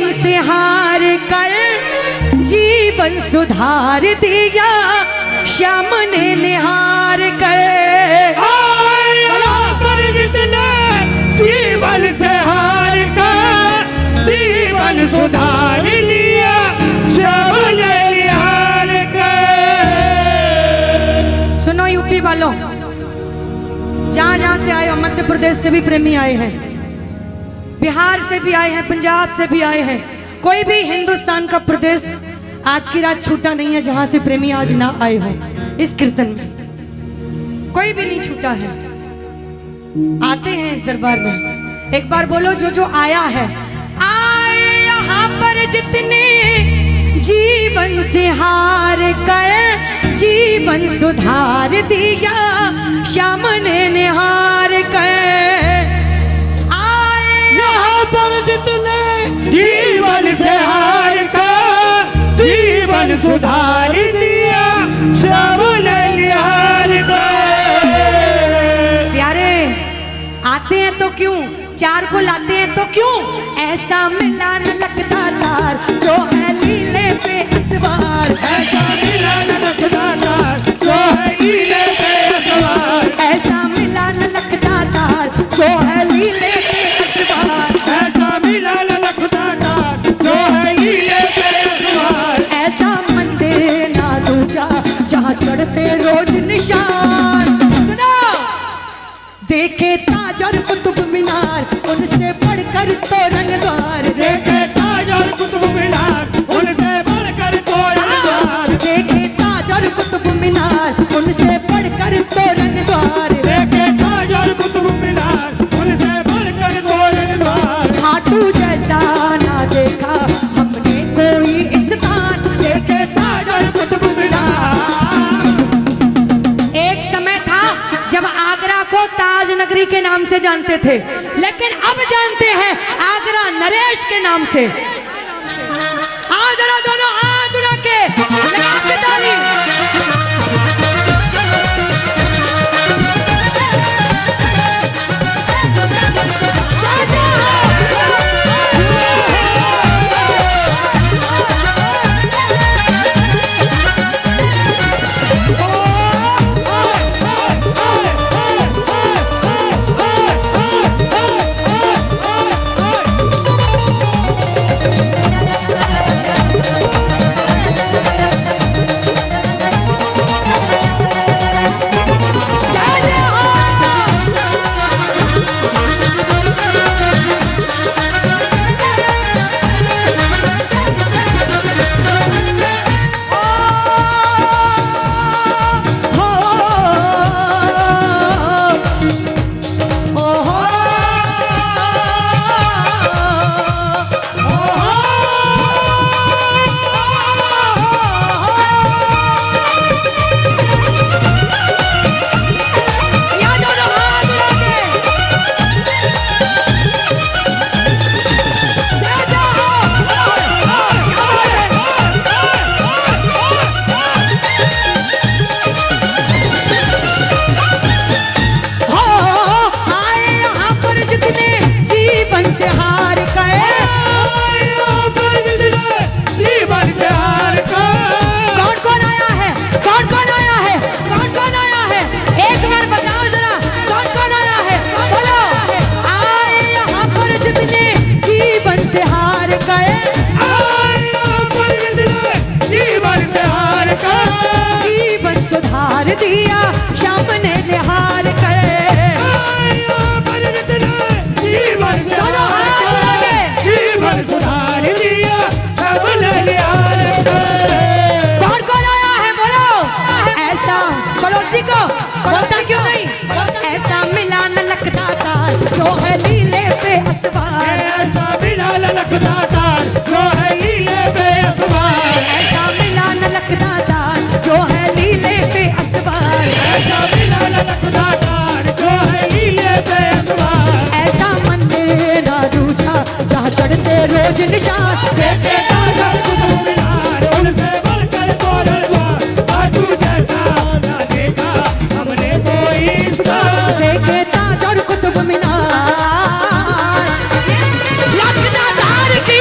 जीवन से हार कर जीवन सुधार दिया श्याम ने निहार कर। पर जितने जीवन से हार कर जीवन सुधार लिया श्याम ने निहार कर। सुनो यूपी वालों, जहां जहां से आए हो, मध्य प्रदेश से भी प्रेमी आए हैं, बिहार से भी आए हैं, पंजाब से भी आए हैं, कोई भी हिंदुस्तान का प्रदेश आज की रात छूटा नहीं है जहां से प्रेमी आज ना आए हो। इस कीर्तन में कोई भी नहीं छूटा है, आते हैं इस दरबार में। एक बार बोलो जो जो आया है। आए यहाँ पर जितने जीवन से हार कर जीवन सुधार दिया श्याम ने निहार कर। यहाँ पर जितने जीवन से हार कर जीवन सुधार दिया श्याम ने निहार कर। प्यारे आते हैं तो क्यों, चार को लाते हैं तो क्यों, ऐसा मिला न लगता तार जो है लीले पे असवार। ऐसा मिला न लगता तार जो है लीले पे असवार। ऐसा मिला न लगता तार जो है लीले पे असवार। ऐसा मिला न लगता तार जो है लीले पे असवार। ऐसा मंदिर ना दूजा जहाँ चढ़ते रोज निशान। सुनो, देखे ताज और कुतुब मीनार उनसे बढ़कर तोरण द्वार। देखे ताज और कुतुब मीनार उनसे बढ़कर तोरण द्वार। देखे ताज और कुतुब मीनार उनसे बढ़कर तोरण द्वार। देखे ताज और कुतुब मीनार उनसे बढ़कर तोरण द्वार। खाटू जैसा ना देखा हमने कोई स्थान। देखे ताज और कुतुब मीनार। एक समय था जब आगरा को ताज नगरी के नाम से जानते थे, लेकिन अब जानते हैं आगरा नरेश के नाम से। आज जरा दोनों हाथ उठा के लगा के ताली। दिया श्याम ने निहार कर। जीवन सुधार दिया श्याम ने निहार कर। कौन कौन आया है बोलो। ऐसा पड़ोसी को बोलता क्यों नहीं। ऐसा मिला न लगता तार जो है लीले पे असवार। ऐसा मिला न लगता तार जो है लीले पे असवार। ऐसा मिला न लगता तार जो है लीले पे असवार। ऐसा मिला न लगता तार जो है लीले पे असवार। ऐसा मंदिर ना दूजा जहाँ चढ़ते रोज निशान। देखे ताज और कुतुब मीनार उनसे बढ़कर तोरण द्वार। खाटू जैसा ना देखा हमने कोई स्थान। देखे ताज और कुतुब मीनार। लखनऊ की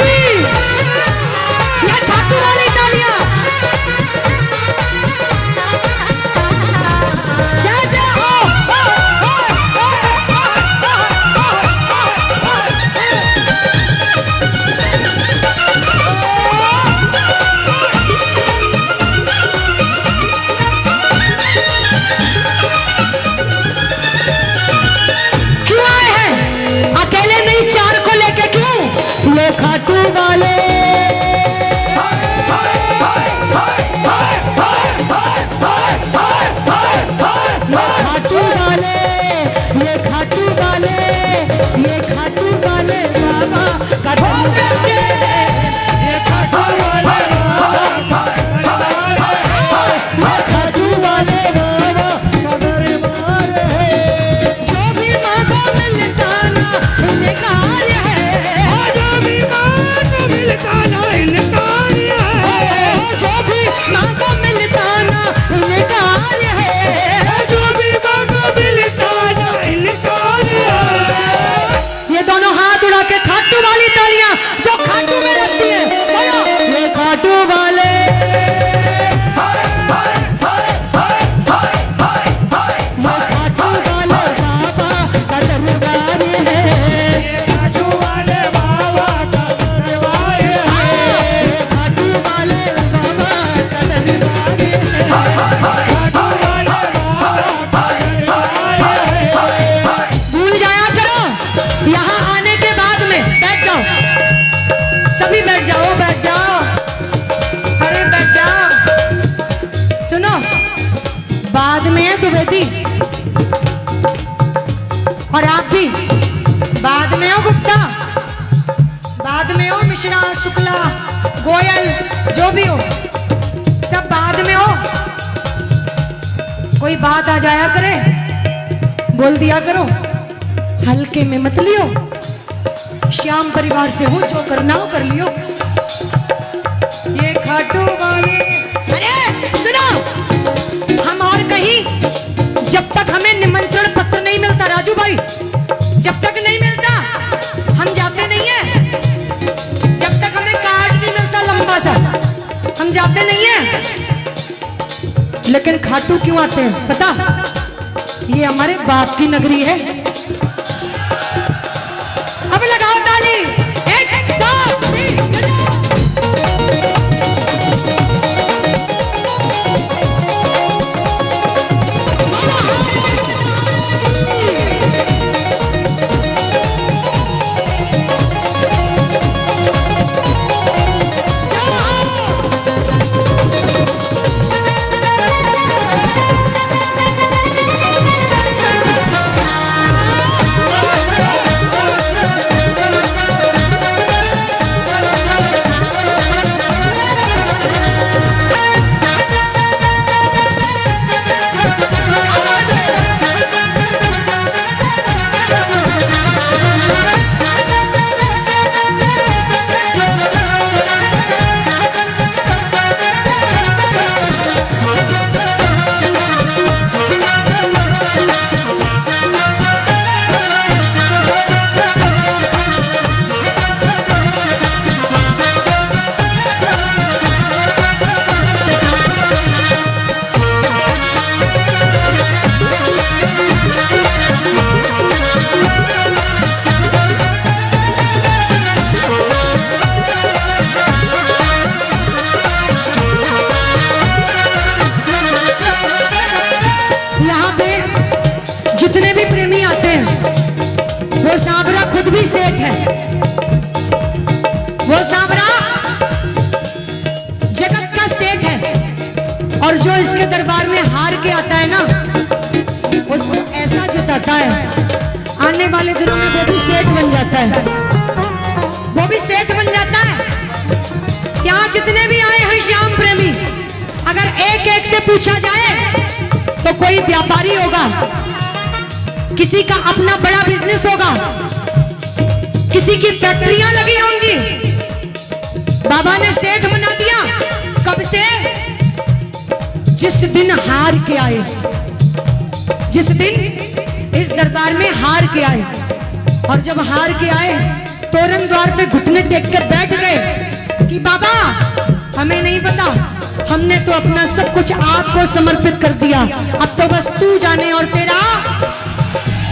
सुनो, बाद में है द्विवेदी और आप भी बाद में हो, गुप्ता बाद में हो, मिश्रा शुक्ला गोयल जो भी हो सब बाद में हो। कोई बात आ जाया करे बोल दिया करो, हल्के में मत लियो। श्याम परिवार से हूं, जो करना हो कर लियो। ये खाटू वाले, अरे सुनो, हम और कहीं जब तक हमें निमंत्रण पत्र नहीं मिलता राजू भाई, जब तक नहीं मिलता हम जाते नहीं है। जब तक हमें कार्ड नहीं मिलता लंबा सा हम जाते नहीं है। लेकिन खाटू क्यों आते हैं पता? ये हमारे बाप की नगरी है। अब लगाओ ताली, एक दो तीन। सेठ है वो, सांवरा जगत का सेठ है। और जो इसके दरबार में हार के आता है ना, उसको ऐसा जिताता है आने वाले दिनों में वो भी सेठ बन जाता है, वो भी सेठ बन जाता है। यहाँ जितने भी आए हैं श्याम प्रेमी, अगर एक एक से पूछा जाए तो कोई व्यापारी होगा, किसी का अपना बड़ा बिजनेस होगा, किसी की फैक्ट्रियां लगी होंगी। बाबा ने सेठ बना दिया कब से? जिस दिन हार के आए, जिस दिन इस दरबार में हार के आए। और जब हार के आए तोरण द्वार पे घुटने टेक कर बैठ गए कि बाबा हमें नहीं पता, हमने तो अपना सब कुछ आपको समर्पित कर दिया, अब तो बस तू जाने और तेरा,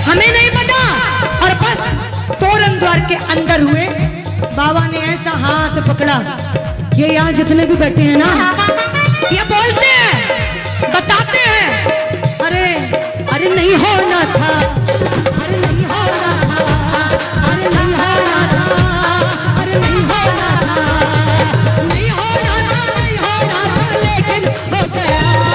हमें नहीं पता। और बस तोरण द्वार के अंदर हुए, बाबा ने ऐसा हाथ पकड़ा। ये यहाँ जितने भी बैठे हैं ना, ये बोलते हैं, बताते हैं, अरे अरे नहीं होना था, अरे नहीं होना था, अरे नहीं होना था, अरे नहीं होना था, नहीं होना था, नहीं होना था, लेकिन हो गया है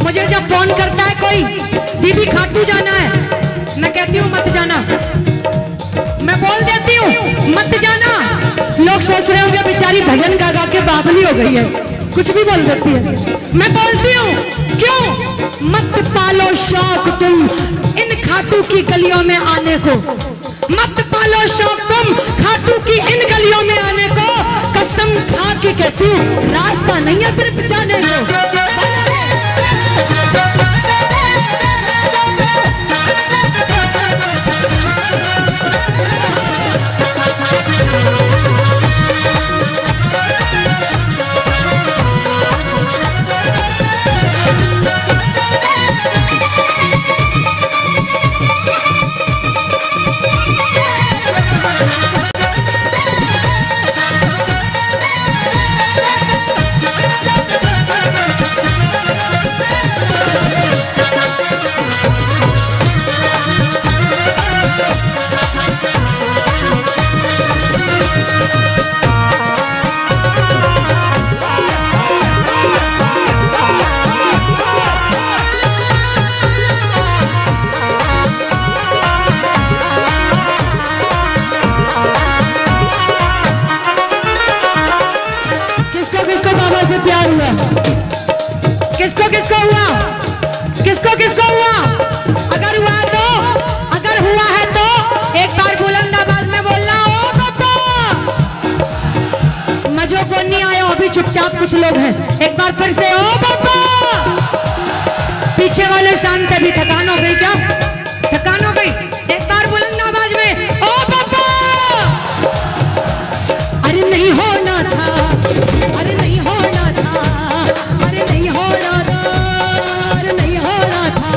मुझे फोन करता है कोई, दीदी खाटू जाना है, मैं कहती हूँ मत जाना, मैं बोल देती हूँ मत जाना। लोग सोच रहे होंगे बेचारी भजन गा गा के बावली हो गई है, कुछ भी बोल देती है। मैं बोलती हूँ क्यों मत पालो शौक तुम इन खाटू की गलियों में आने को, मत पालो शौक तुम खाटू की इन गलियों में आने को। कसम खा के कहती हूँ रास्ता नहीं है फिर जाने को। हुआ? किसको किसको हुआ? किसको किसको हुआ? अगर हुआ तो, अगर हुआ है तो एक बार बुलंद आवाज में बोलना, ओ बाबा। मजो को नहीं आया अभी, चुपचाप कुछ लोग हैं। एक बार फिर से ओ बाबा। पीछे वाले शांत, अभी थकान हो गई क्या? थकान हो गई? एक बार बुलंद आवाज में ओ बाबा। अरे नहीं होना था, अरे नहीं होना था, अरे नहीं होना था, अरे नहीं होना था,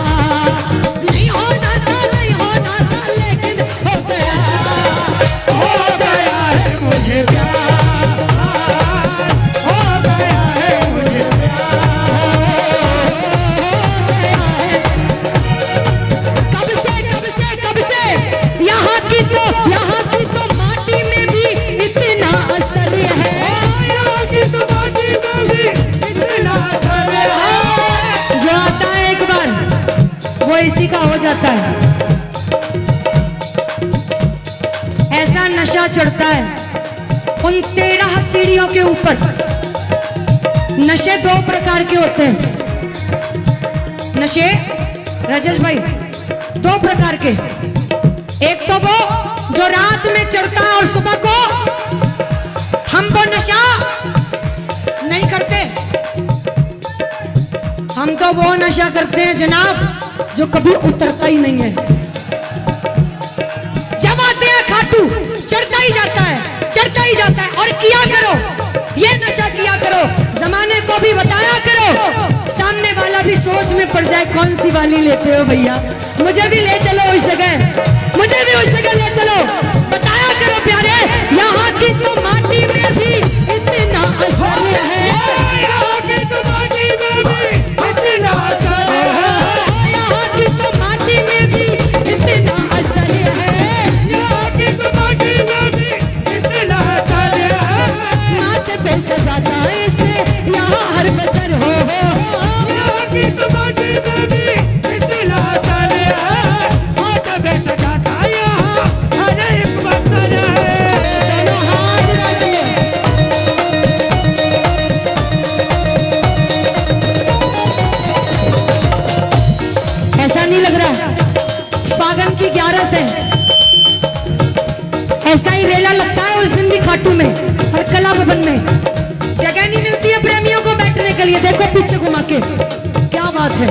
नहीं होना था, नहीं होना था, लेकिन हो गया है मुझे प्यार, हो गया है मुझे कब से यहाँ की तो माटी में भी इतना असर है। यहाँ की तो माटी में भी इतना असर है। जो आता है एक बार वो इसी का हो जाता है। ऐसा नशा चढ़ता है उन 13 सीढ़ियों के ऊपर। नशे 2 प्रकार के होते हैं। नशे राजेश भाई 2 प्रकार के। एक तो वो जो रात में चढ़ता है और सुबह को हम वो नशा नहीं करते। हम तो वो नशा करते हैं जनाब जो कभी उतरता ही नहीं है। जब आते हैं खाटू चढ़ता ही जाता है, चढ़ता ही जाता है। और किया करो, ये नशा किया करो, जमाने को भी बताया करो, सामने वाला भी सोच में पड़ जाए कौन सी वाली लेते हो भैया, मुझे भी ले चलो उस जगह, मुझे भी उस जगह ले चलो। बताया करो प्यारे, यहाँ की तो माटी में भी इतना असर है। यहाँ की तो माटी में भी इतना असर है। यहाँ की तो माटी में भी इतना असर है। यहाँ की तो माटी में भी इतना असर है। माथे पे सजाता इसे यहाँ हर बसर हो। यहाँ की तो माटी में भी इतना असर है। माथे पे सजाता यहाँ हर एक बसर है। दोनों हाथ डालिए। ऐसा नहीं लग रहा फागन की 11 से ऐसा ही रेला लगता है उस दिन भी खाटू में और कला भवन में। जगह नहीं मिलती है प्रेमियों को बैठने के लिए। देखो पीछे घुमा के, क्या बात है।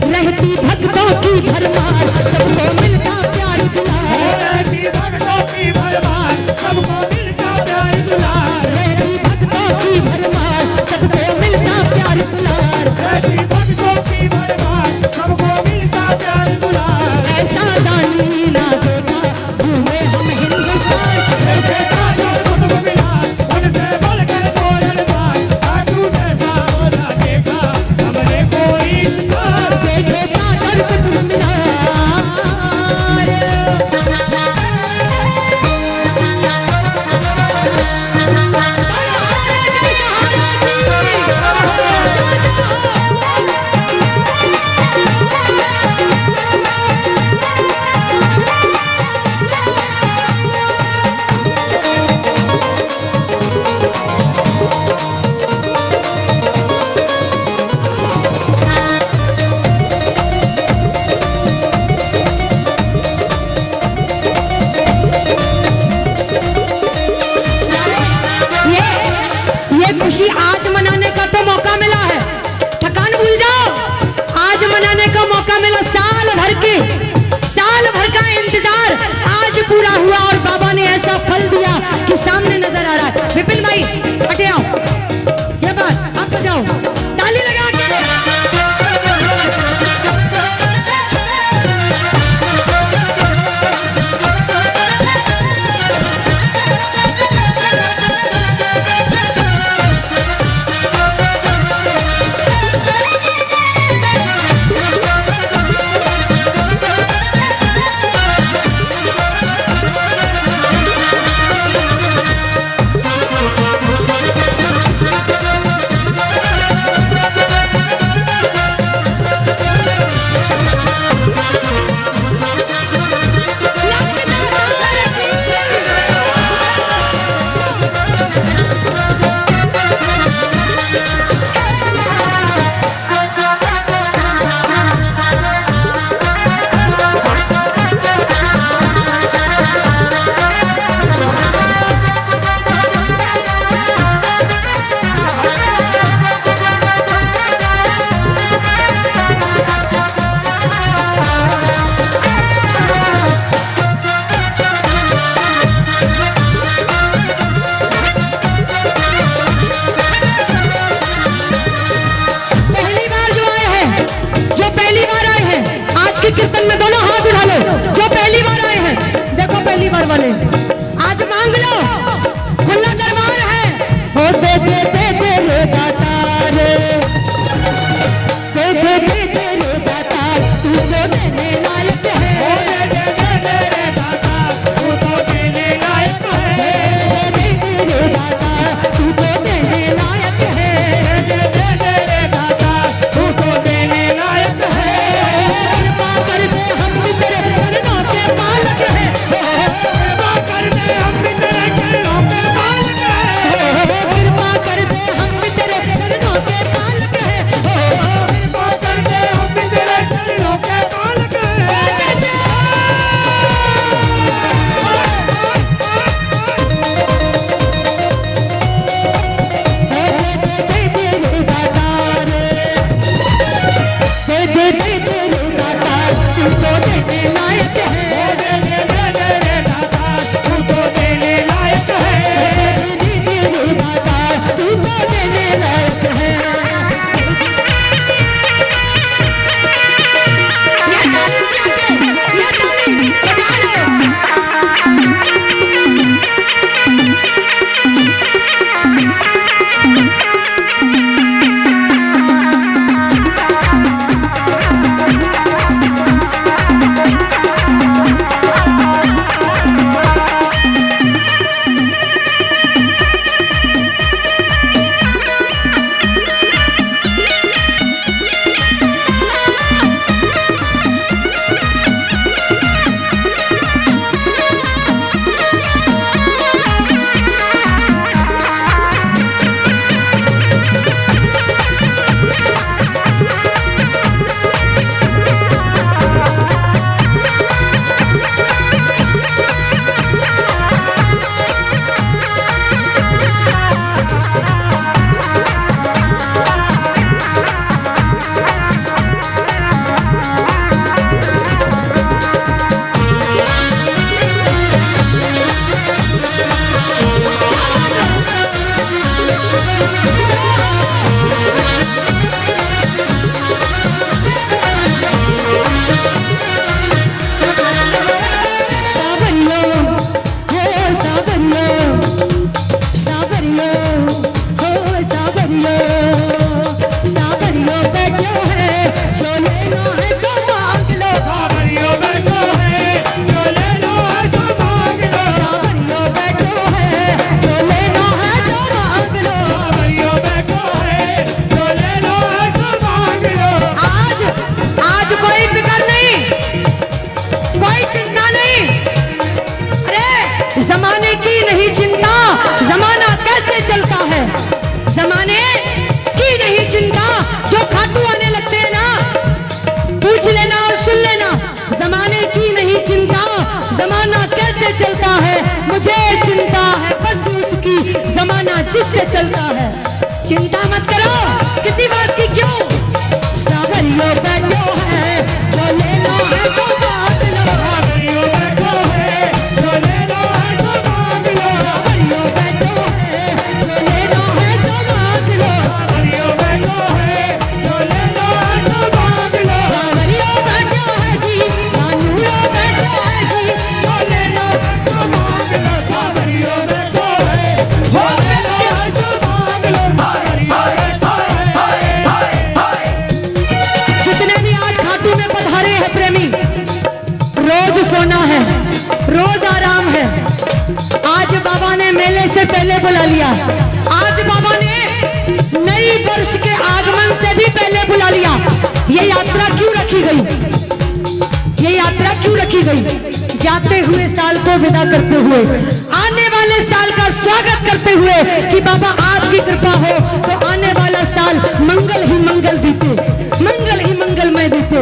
रहती भक्तों की भरमार, सबको मिलता प्यार दुलार। रहती भक्तों की भरमार, सबको मिलता प्यार दुलार। रहती भक्तों की भरमार, सबको मिलता प्यार दुलार। रहती भक्तों की भरमार, सबको मिलता प्यार दुलार। ऐसा दानी ना देखा घूमे हम हिंदुस्तान। जैसे काजल कुतुब मीनार, उनसे बढ़कर कोयल मार। खाटू जैसा होना देखा हमने कोई इंसान। देखे काजल कुतुब मीनार। ये खुशी आज मनाने का तो मौका मिला है। थकान भूल जाओ, आज मनाने का मौका मिला। साल भर का इंतजार आज पूरा हुआ और बाबा ने ऐसा फल दिया कि सामने नजर आ रहा है। विपिन भाई हटे आओ, ये बात आप बजाओ, ताली लगा के। जमाने की नहीं चिंता, जमाना कैसे चलता है। जमाने की नहीं चिंता, जो खाटू आने लगते हैं ना, पूछ लेना और सुन लेना। जमाने की नहीं चिंता, जमाना कैसे चलता है। मुझे चिंता है बस उसकी, जमाना जिससे चलता है। चिंता मत करो किसी बात की, क्यों सावरियों बैठो है, जो लेना है तो मांग लो। सावरियों बैठो है, जो लेना है तो मांग लो। सावरियों बैठो है, जो लेना है तो मांग लो। सावरियों बैठो है, जो लेना है तो मांग लो। सावरियों बैठो है जी, कानूनों बैठो है जी, जो लेना है तो मांग लो। सावरियों बैठो है, जो लेना है तो मांग लो। सावरियों बैठो है। जितने भी आज खाटू में पधारे हैं प्रेमी, रोज सोना है, रोज आराम है। आज बाबा ने मेले से पहले बुला लिया। आज बाबा ने नई वर्ष के आगमन से भी पहले बुला लिया। ये यात्रा क्यों रखी गई, ये यात्रा क्यों रखी गई। जाते हुए साल को विदा करते हुए, आने वाले साल का स्वागत करते हुए कि बाबा आपकी कृपा हो तो आने वाला साल मंगल ही मंगल बीते, मंगल ही मंगलमय बीते।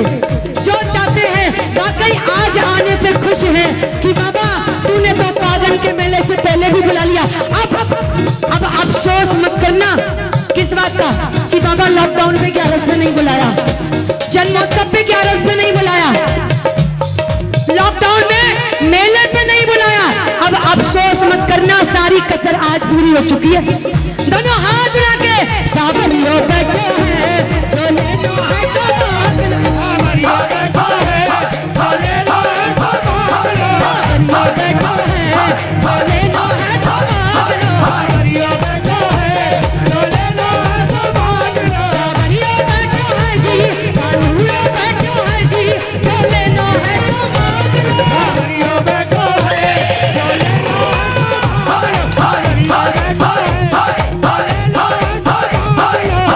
जो चाहते हैं वाकई आज आने पे खुश हैं कि बाबा तूने तो पागन के मेले से पहले भी बुला लिया। अब अफसोस मत करना किस बात का कि बाबा लॉकडाउन पे 11 में नहीं बुलाया, जन्मोत्सव पे 11 में नहीं बुलाया, लॉकडाउन में मेले पे नहीं बुलाया। अब अफसोस मत करना, सारी कसर आज पूरी हो चुकी है। दोनों हाथ उठा के सावरियों बैठो है, जो लेना है तो मांग लो। सावरियों बैठो है, जो लेना है तो मांग लो। सावरियों बैठो है, जो लेना है तो मांग लो। सावरियों बैठो है, जो लेना है तो मांग लो। सावरियों बैठो है जी, कानूनों बैठो है जी, जो लेना है तो मांग लो। सावरियों बैठो है, जो लेना है तो मांग लो। सावरियों बैठो है, जो लेना है तो मांग लो।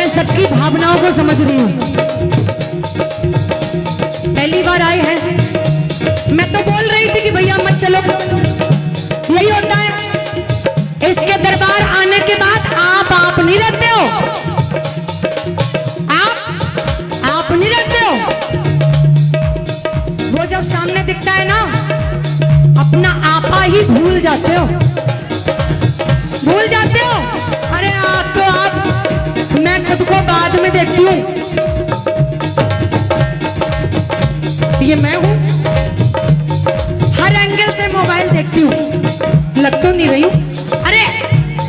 सबकी भावनाओं को समझ रही हूँ। पहली बार आए हैं, मैं तो बोल रही थी कि भैया मत चलो, यही होता है। इसके दरबार आने के बाद आप नहीं रहते हो, आप नहीं रहते हो। वो जब सामने दिखता है ना, अपना आपा ही भूल जाते हो, भूल जाते हो। अरे आप तो आप, मैं खुद को बाद में देखती हूँ, ये मैं हूँ। हर एंगल से मोबाइल देखती हूँ, लग तो नहीं रही हूँ। अरे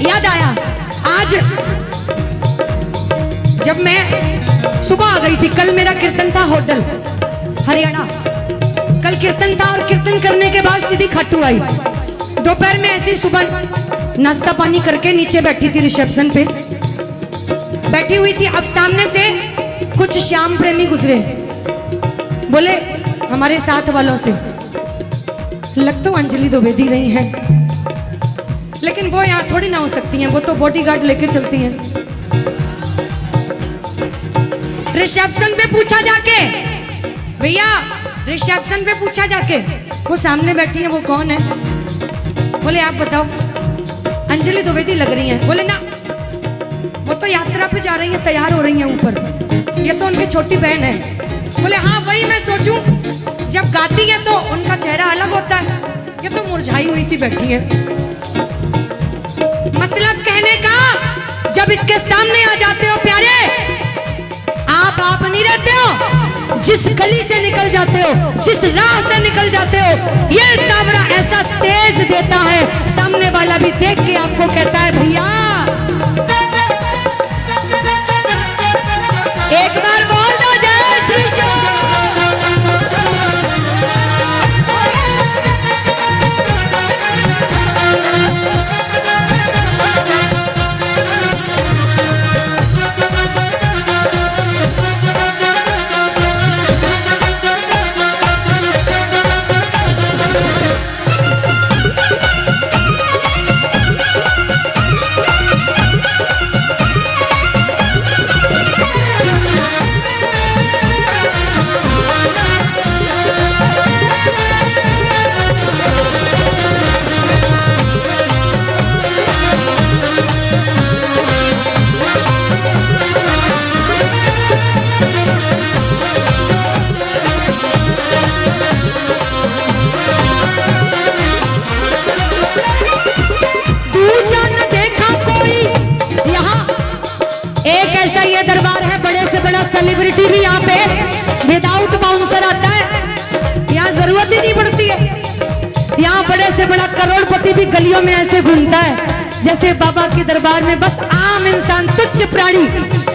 याद आया, आज जब मैं सुबह आ गई थी, कल मेरा कीर्तन था होटल हरियाणा, कल कीर्तन था और कीर्तन करने के बाद सीधी खट्टू आई। दोपहर में ऐसी सुबह नाश्ता पानी करके नीचे बैठी थी, रिसेप्शन पे बैठी हुई थी। अब सामने से कुछ श्याम प्रेमी गुजरे, बोले हमारे साथ वालों से, लग तो अंजलि द्विवेदी रही हैं, लेकिन वो यहाँ थोड़ी ना हो सकती हैं, वो तो बॉडीगार्ड लेके चलती हैं। रिसेप्शन पे पूछा जाके, भैया रिसेप्शन पे पूछा जाके, वो सामने बैठी है, वो कौन है? बोले आप बताओ। अंजलि द्विवेदी लग रही हैं। बोले ना, वो तो यात्रा पे जा रही हैं, तैयार हो रही हैं ऊपर, ये तो उनकी छोटी बहन है। बोले हाँ वही मैं सोचूं, जब गाती है तो उनका चेहरा अलग होता है, ये तो मुरझाई हुई सी बैठी है। जब इसके सामने आ जाते हो प्यारे, आप नहीं रहते हो। जिस गली से निकल जाते हो, जिस राह से निकल जाते हो, ये सावरा ऐसा तेज देता है, सामने वाला भी देख के आपको कहता है भैया। एक बार बोल दो जय श्री राम। ऐसा ये दरबार है, बड़े से बड़ा सेलिब्रिटी भी यहाँ पे विदाउट बाउंसर आता है, यहाँ जरूरत ही नहीं पड़ती है। यहाँ बड़े से बड़ा करोड़पति भी गलियों में ऐसे घूमता है जैसे बाबा के दरबार में बस आम इंसान, तुच्छ प्राणी,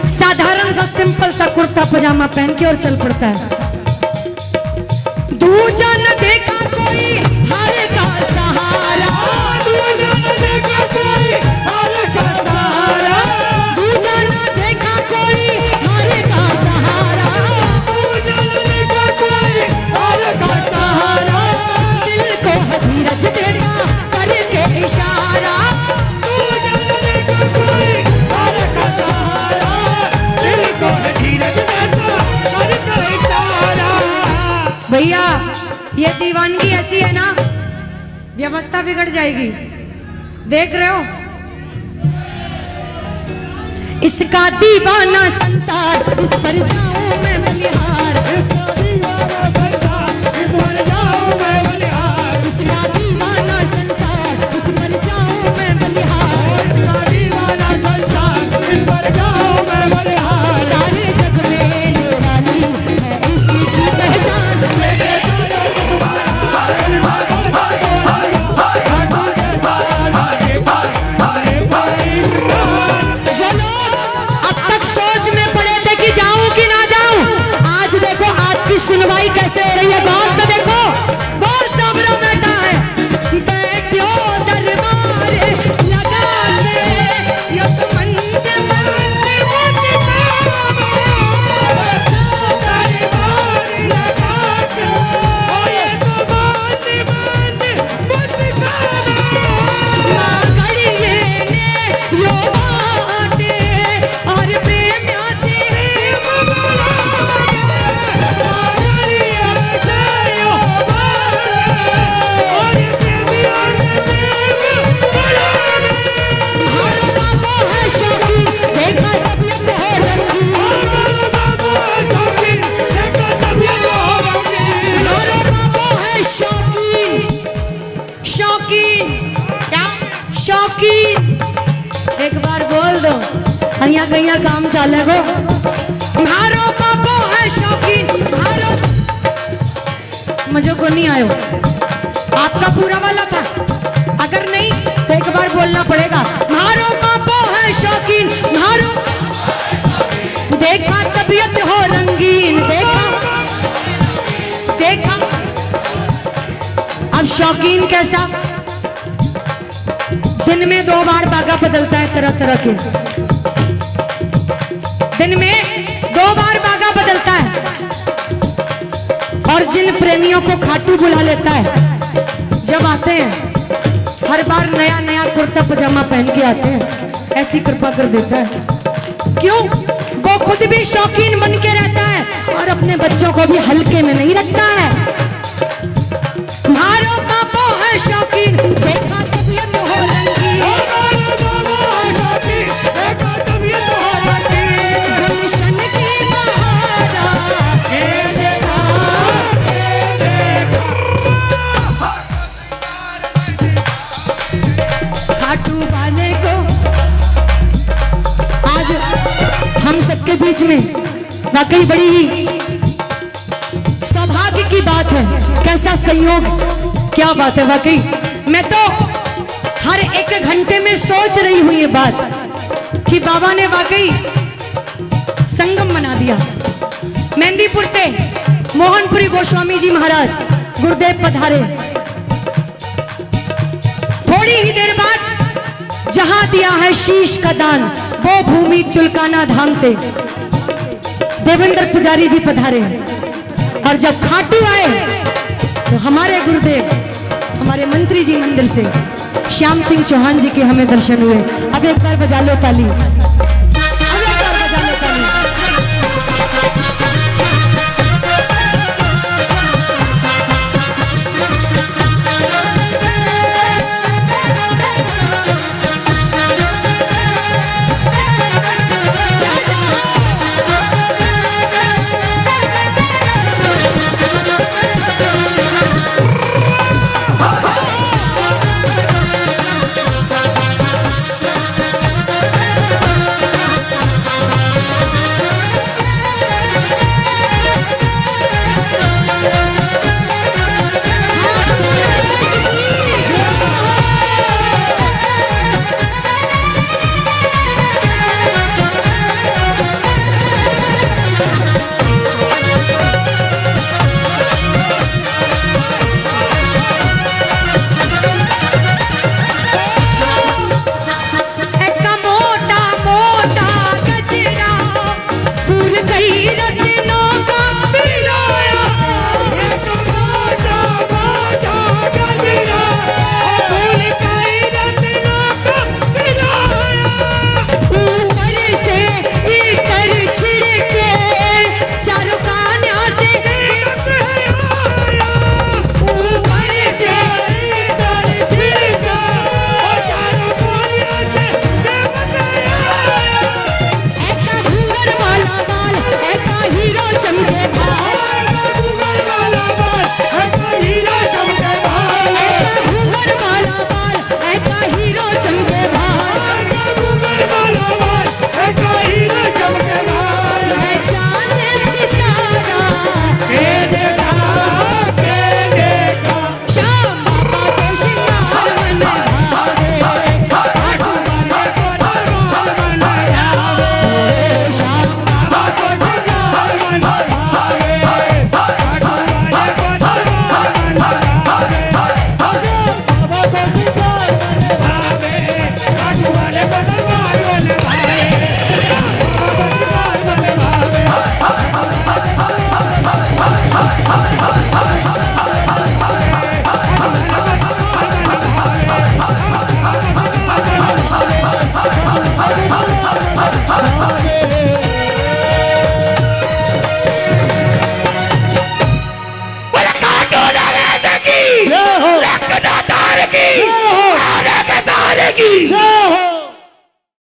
साधारण सा सिंपल सा कुर्ता पजामा पहन के और चल पड़ता है। दूजा न देखा कोई हारे का सहारा, दूजा न देखा कोई हारे का सहारा, दूजा न देखा कोई हारे का सहारा, दूजा न देखा कोई हारे का सहारा, दिल को धीरज देता करके इशारा, दूजा न देखा कोई हारे का सहारा, दिल को धीरज देता करके इशारा। भैया ये दीवानगी ऐसी है ना, व्यवस्था बिगड़ जाएगी। देख रहे हो इसका दीवाना संसार, इस पर जाऊं मैं बलिहार, इसका दीवाना संसार, इस पर जाऊं मैं बलिहार, इसका दीवाना संसार, इस पर जाऊं मैं बलिहार, इसका दीवाना संसार, इस पर जाऊं मैं बलिहार, सारे जग में निराली है इसी की पहचान। सुनवाई कैसे हो रही है, गौर से देखो। बहुत साबरा बैठा है, बैठो दरबार लगा ले, यो तो मंद मंद मुझको दरबार लगा के, ओ ये तो मंद मंद मुझको मागड़िए ने यो बाटे और प्रेम से एक बार बोल दो, અહીંયા કઅહીંયા काम ચાલે गो। मारो बाबो है शौकीन, मारो मुझे को नहीं आयो, आपका पूरा वाला था, अगर नहीं तो एक बार बोलना पड़ेगा। मारो बाबो है शौकीन, मारो देखा तबीयत हो रंगीन, देखा देखा। अब शौकीन कैसा, दिन में 2 बार बागा बदलता है, तरह तरह के दिन में 2 बार बागा बदलता है, और जिन प्रेमियों को खाटू बुला लेता है, जब आते हैं हर बार नया नया कुर्ता पजामा पहन के आते हैं, ऐसी कृपा कर देता है। क्यों? वो खुद भी शौकीन बन के रहता है और अपने बच्चों को भी हल्के में नहीं रखता है। मारो बाबो है शौकीन, देखा तबीयत हो रंगीन, देखा तबीयत हो रंगीन, गुलशन की बहारा, ये देखा खाटू वाले को में वाकई बड़ी ही सौभाग्य की बात है। कैसा संयोग, क्या बात है वाकई। मैं तो हर एक घंटे में सोच रही हूं ये बात कि बाबा ने वाकई संगम बना दिया। मेहंदीपुर से मोहनपुरी गोस्वामी जी महाराज गुरुदेव पधारे। थोड़ी ही देर बाद जहां दिया है शीश का दान, वो भूमि चुलकाना धाम से देवेंद्र पुजारी जी पधारे। और जब खाटू आए तो हमारे गुरुदेव, हमारे मंत्री जी मंदिर से श्याम सिंह चौहान जी के हमें दर्शन हुए। अब एक बार बजा लो ताली।